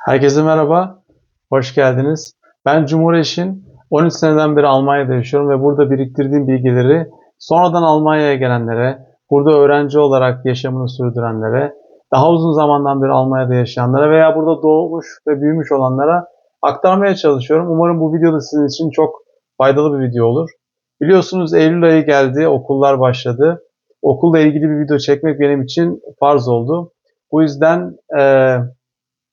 Herkese merhaba, hoş geldiniz. Ben Cumhur Eşin, 13 seneden beri Almanya'da yaşıyorum ve burada biriktirdiğim bilgileri sonradan Almanya'ya gelenlere, burada öğrenci olarak yaşamını sürdürenlere, daha uzun zamandan beri Almanya'da yaşayanlara veya burada doğmuş ve büyümüş olanlara aktarmaya çalışıyorum. Umarım bu video da sizin için çok faydalı bir video olur. Biliyorsunuz Eylül ayı geldi, okullar başladı. Okulla ilgili bir video çekmek benim için farz oldu. Bu yüzden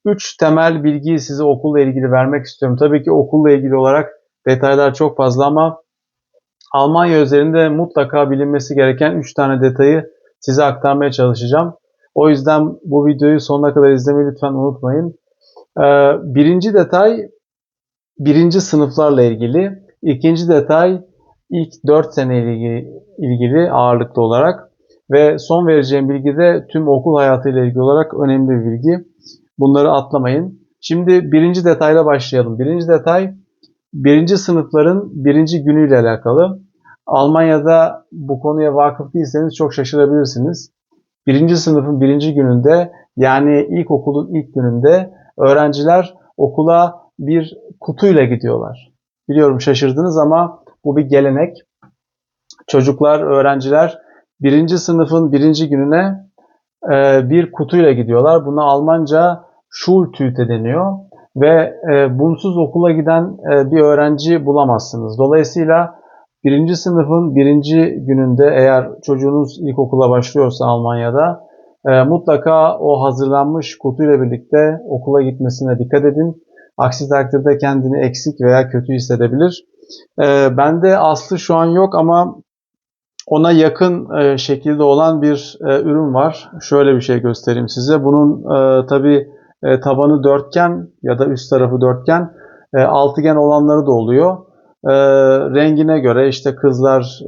3 temel bilgiyi size okulla ilgili vermek istiyorum. Tabii ki okulla ilgili olarak detaylar çok fazla ama Almanya üzerinde mutlaka bilinmesi gereken 3 tane detayı size aktarmaya çalışacağım. O yüzden bu videoyu sonuna kadar izlemeyi lütfen unutmayın. Birinci detay birinci sınıflarla ilgili. İkinci detay ilk 4 sene ile ilgili ağırlıklı olarak. Ve son vereceğim bilgi de tüm okul hayatıyla ilgili olarak önemli bir bilgi. Bunları atlamayın. Şimdi birinci detayla başlayalım. Birinci detay birinci sınıfların birinci günüyle alakalı. Almanya'da bu konuya vakıf değilseniz çok şaşırabilirsiniz. Birinci sınıfın birinci gününde, yani ilkokulun ilk gününde öğrenciler okula bir kutuyla gidiyorlar. Biliyorum şaşırdınız ama bu bir gelenek. Çocuklar, öğrenciler birinci sınıfın birinci gününe bir kutuyla gidiyorlar. Buna Almanca Schultüte deniyor ve bunsuz okula giden bir öğrenci bulamazsınız. Dolayısıyla birinci sınıfın birinci gününde, eğer çocuğunuz ilkokula başlıyorsa Almanya'da, mutlaka o hazırlanmış kutuyla birlikte okula gitmesine dikkat edin. Aksi takdirde kendini eksik veya kötü hissedebilir. Bende aslı şu an yok ama ona yakın şekilde olan bir ürün var. Şöyle bir şey göstereyim size. Bunun tabii tabanı dörtgen ya da üst tarafı dörtgen, altıgen olanları da oluyor. Rengine göre işte kızlar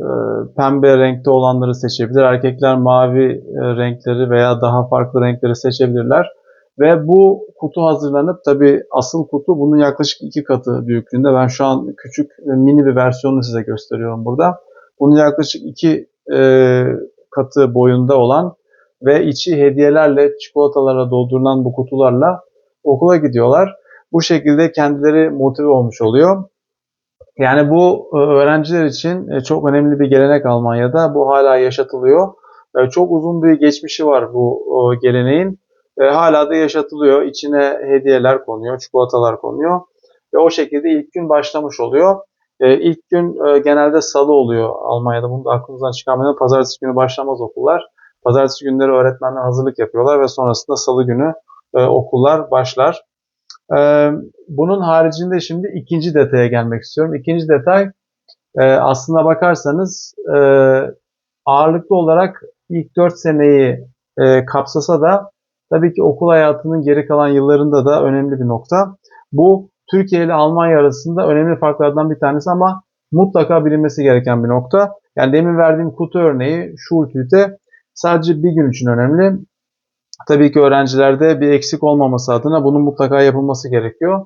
pembe renkte olanları seçebilir. Erkekler mavi renkleri veya daha farklı renkleri seçebilirler. Ve bu kutu hazırlanıp, tabii asıl kutu bunun yaklaşık 2 katı büyüklüğünde. Ben şu an küçük mini bir versiyonunu size gösteriyorum burada. Bunun yaklaşık 2 katı boyunda olan ve içi hediyelerle, çikolatalara doldurulan bu kutularla okula gidiyorlar. Bu şekilde kendileri motive olmuş oluyor. Yani bu öğrenciler için çok önemli bir gelenek Almanya'da. Bu hala yaşatılıyor. Çok uzun bir geçmişi var bu geleneğin. Hala da yaşatılıyor. İçine hediyeler konuyor, çikolatalar konuyor. Ve o şekilde ilk gün başlamış oluyor. İlk gün genelde salı oluyor Almanya'da. Bunu da aklınızdan çıkarmayın. Pazartesi günü başlamaz okullar. Pazartesi günleri öğretmenler hazırlık yapıyorlar ve sonrasında salı günü okullar başlar. Bunun haricinde şimdi ikinci detaya gelmek istiyorum. İkinci detay, aslına bakarsanız ağırlıklı olarak ilk 4 seneyi kapsasa da tabii ki okul hayatının geri kalan yıllarında da önemli bir nokta. Bu Türkiye ile Almanya arasında önemli farklardan bir tanesi ama mutlaka bilinmesi gereken bir nokta. Yani demin verdiğim kutu örneği, Schultüte, sadece bir gün için önemli. Tabii ki öğrencilerde bir eksik olmaması adına bunun mutlaka yapılması gerekiyor.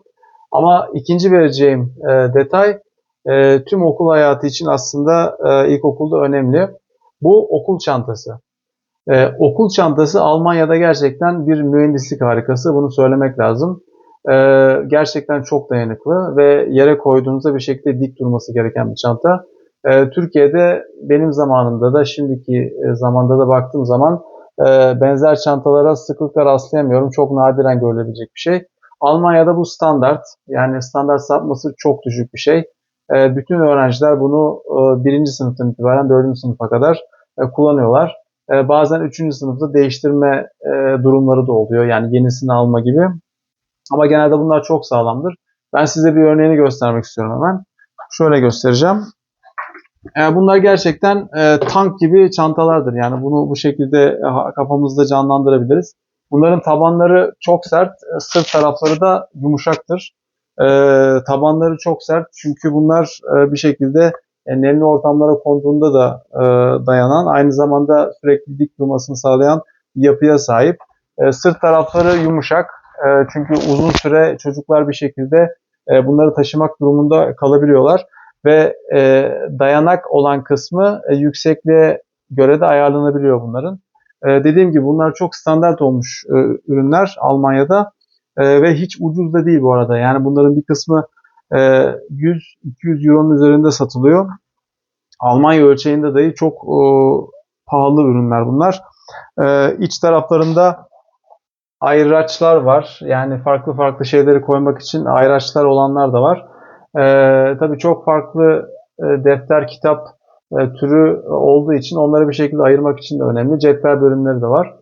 Ama ikinci vereceğim detay tüm okul hayatı için aslında ilkokulda önemli. Bu okul çantası. Okul çantası Almanya'da gerçekten bir mühendislik harikası. Bunu söylemek lazım. Gerçekten çok dayanıklı ve yere koyduğunuzda bir şekilde dik durması gereken bir çanta. Türkiye'de benim zamanımda da şimdiki zamanda da baktığım zaman benzer çantalara sıklıkla rastlayamıyorum. Çok nadiren görülebilecek bir şey. Almanya'da bu standart. Yani standart sapması çok düşük bir şey. Bütün öğrenciler bunu birinci sınıftan itibaren 4. sınıfa kadar kullanıyorlar. Bazen 3. sınıfta değiştirme durumları da oluyor. Yani yenisini alma gibi. Ama genelde bunlar çok sağlamdır. Ben size bir örneğini göstermek istiyorum hemen. Şöyle göstereceğim. Bunlar gerçekten tank gibi çantalardır. Yani bunu bu şekilde kafamızda canlandırabiliriz. Bunların tabanları çok sert, sırt tarafları da yumuşaktır. Tabanları çok sert çünkü bunlar bir şekilde nemli ortamlara konduğunda da dayanan, aynı zamanda sürekli dik durmasını sağlayan bir yapıya sahip. Sırt tarafları yumuşak çünkü uzun süre çocuklar bir şekilde bunları taşımak durumunda kalabiliyorlar. Ve dayanak olan kısmı yüksekliğe göre de ayarlanabiliyor bunların. Dediğim gibi bunlar çok standart olmuş ürünler Almanya'da. Ve hiç ucuz da değil bu arada. Yani bunların bir kısmı 100-200 euronun üzerinde satılıyor. Almanya ölçeğinde dahi çok pahalı ürünler bunlar. İç taraflarında ayraçlar var. Yani farklı farklı şeyleri koymak için ayraçlar olanlar da var. Tabii çok farklı defter, kitap türü olduğu için onları bir şekilde ayırmak için de önemli. Cetvel bölümleri de var.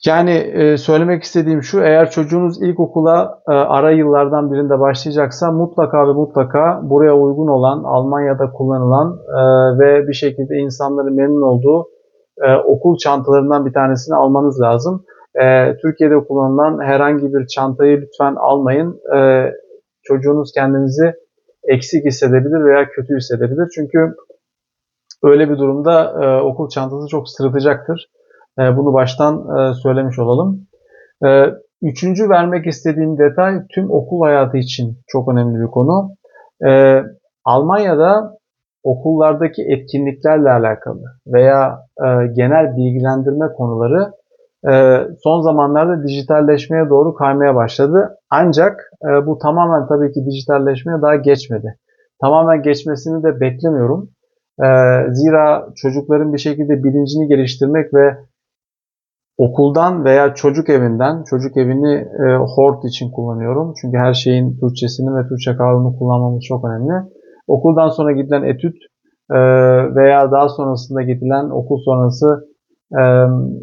Yani söylemek istediğim şu, eğer çocuğunuz ilkokula ara yıllardan birinde başlayacaksa mutlaka ve mutlaka buraya uygun olan, Almanya'da kullanılan ve bir şekilde insanların memnun olduğu okul çantalarından bir tanesini almanız lazım. Türkiye'de kullanılan herhangi bir çantayı lütfen almayın. Çocuğunuz kendinizi eksik hissedebilir veya kötü hissedebilir. Çünkü öyle bir durumda okul çantası çok sırıtacaktır. Bunu baştan söylemiş olalım. Üçüncü vermek istediğim detay tüm okul hayatı için çok önemli bir konu. Almanya'da okullardaki etkinliklerle alakalı veya genel bilgilendirme konuları son zamanlarda dijitalleşmeye doğru kaymaya başladı. Ancak bu tamamen tabii ki dijitalleşmeye daha geçmedi. Tamamen geçmesini de beklemiyorum. Zira çocukların bir şekilde bilincini geliştirmek ve okuldan veya çocuk evinden, çocuk evini Hort için kullanıyorum. Çünkü her şeyin Türkçesini ve Türkçe kavramını kullanmamız çok önemli. Okuldan sonra gidilen etüt veya daha sonrasında gidilen okul sonrası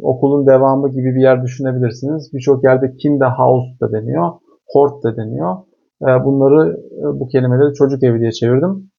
okulun devamı gibi bir yer düşünebilirsiniz. Birçok yerde Kinderhaus da deniyor, Hort da deniyor. Bunları, bu kelimeleri çocuk evi diye çevirdim.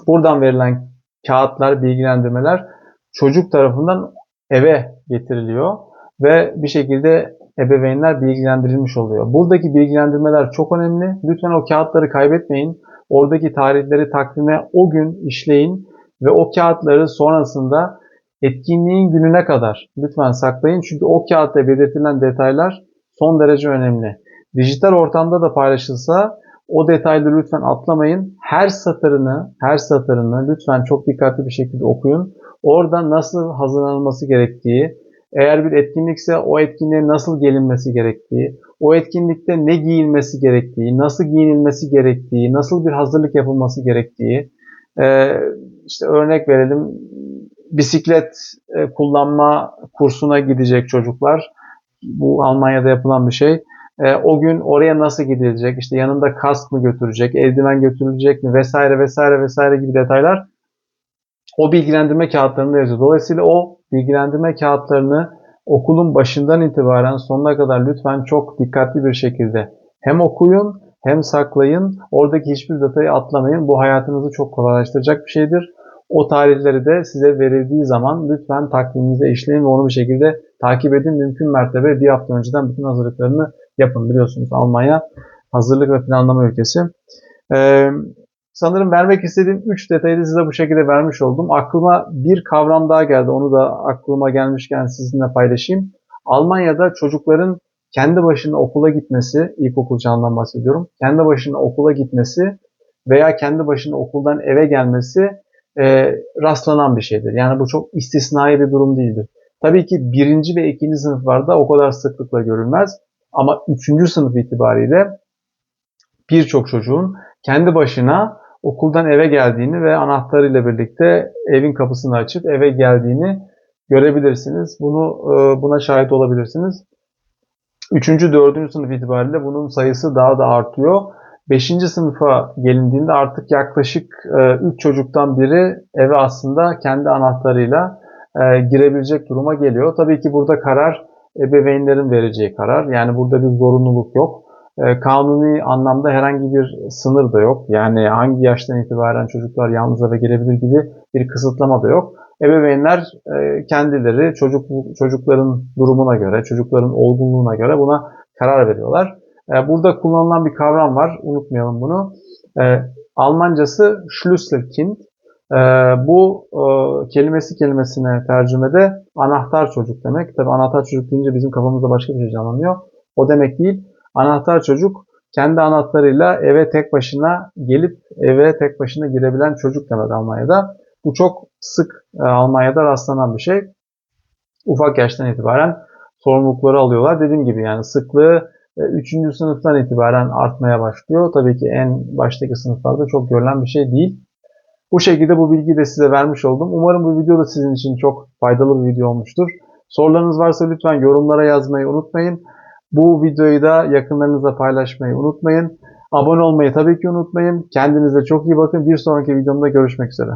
Buradan verilen kağıtlar, bilgilendirmeler çocuk tarafından eve getiriliyor ve bir şekilde ebeveynler bilgilendirilmiş oluyor. Buradaki bilgilendirmeler çok önemli. Lütfen o kağıtları kaybetmeyin. Oradaki tarihleri takvime o gün işleyin ve o kağıtları sonrasında etkinliğin gününe kadar lütfen saklayın. Çünkü o kağıtta belirtilen detaylar son derece önemli. Dijital ortamda da paylaşılsa o detayları lütfen atlamayın. Her satırını lütfen çok dikkatli bir şekilde okuyun. Orada nasıl hazırlanılması gerektiği, eğer bir etkinlikse o etkinliğe nasıl gelinmesi gerektiği, o etkinlikte ne giyilmesi gerektiği, nasıl giyinilmesi gerektiği, nasıl bir hazırlık yapılması gerektiği, işte örnek verelim, bisiklet kullanma kursuna gidecek çocuklar. Bu Almanya'da yapılan bir şey. O gün oraya nasıl gidilecek, işte yanında kask mı götürecek, eldiven götürülecek mi vesaire vesaire vesaire gibi detaylar o bilgilendirme kağıtlarında yazıyor. Dolayısıyla o bilgilendirme kağıtlarını okulun başından itibaren sonuna kadar lütfen çok dikkatli bir şekilde hem okuyun hem saklayın. Oradaki hiçbir detayı atlamayın. Bu hayatınızı çok kolaylaştıracak bir şeydir. O tarihleri de size verildiği zaman lütfen takviminize işleyin ve onu bir şekilde takip edin. Mümkün mertebe bir hafta önceden bütün hazırlıklarını yapın. Biliyorsunuz Almanya hazırlık ve planlama ülkesi. Sanırım vermek istediğim 3 detayı da size bu şekilde vermiş oldum. Aklıma bir kavram daha geldi. Onu da aklıma gelmişken sizinle paylaşayım. Almanya'da çocukların kendi başına okula gitmesi, ilkokul çağından bahsediyorum, kendi başına okula gitmesi veya kendi başına okuldan eve gelmesi rastlanan bir şeydir. Yani bu çok istisnai bir durum değildir. Tabii ki birinci ve ikinci sınıflarda o kadar sıklıkla görülmez. Ama üçüncü sınıf itibariyle birçok çocuğun kendi başına okuldan eve geldiğini ve anahtarıyla birlikte evin kapısını açıp eve geldiğini görebilirsiniz. Buna şahit olabilirsiniz. 3. 4. sınıf itibariyle bunun sayısı daha da artıyor. 5. sınıfa gelindiğinde artık yaklaşık 3 çocuktan biri eve aslında kendi anahtarıyla girebilecek duruma geliyor. Tabii ki burada karar ebeveynlerin vereceği karar. Yani burada bir zorunluluk yok. Kanuni anlamda herhangi bir sınır da yok. Yani hangi yaştan itibaren çocuklar yalnız eve girebilir gibi bir kısıtlama da yok. Ebeveynler kendileri çocukların durumuna göre, çocukların olgunluğuna göre buna karar veriyorlar. Burada kullanılan bir kavram var, unutmayalım bunu. Almancası Schlüsselkind. Bu kelimesine tercümede anahtar çocuk demek. Tabii anahtar çocuk deyince bizim kafamızda başka bir şey canlanıyor. O demek değil. Anahtar çocuk kendi anahtarıyla eve tek başına gelip eve tek başına girebilen çocuk demek Almanya'da. Bu çok sık Almanya'da rastlanan bir şey. Ufak yaştan itibaren sorumlulukları alıyorlar. Dediğim gibi yani sıklığı 3. sınıftan itibaren artmaya başlıyor. Tabii ki en baştaki sınıflarda çok görülen bir şey değil. Bu şekilde bu bilgiyi de size vermiş oldum. Umarım bu video da sizin için çok faydalı bir video olmuştur. Sorularınız varsa lütfen yorumlara yazmayı unutmayın. Bu videoyu da yakınlarınızla paylaşmayı unutmayın. Abone olmayı tabii ki unutmayın. Kendinize çok iyi bakın. Bir sonraki videomda görüşmek üzere.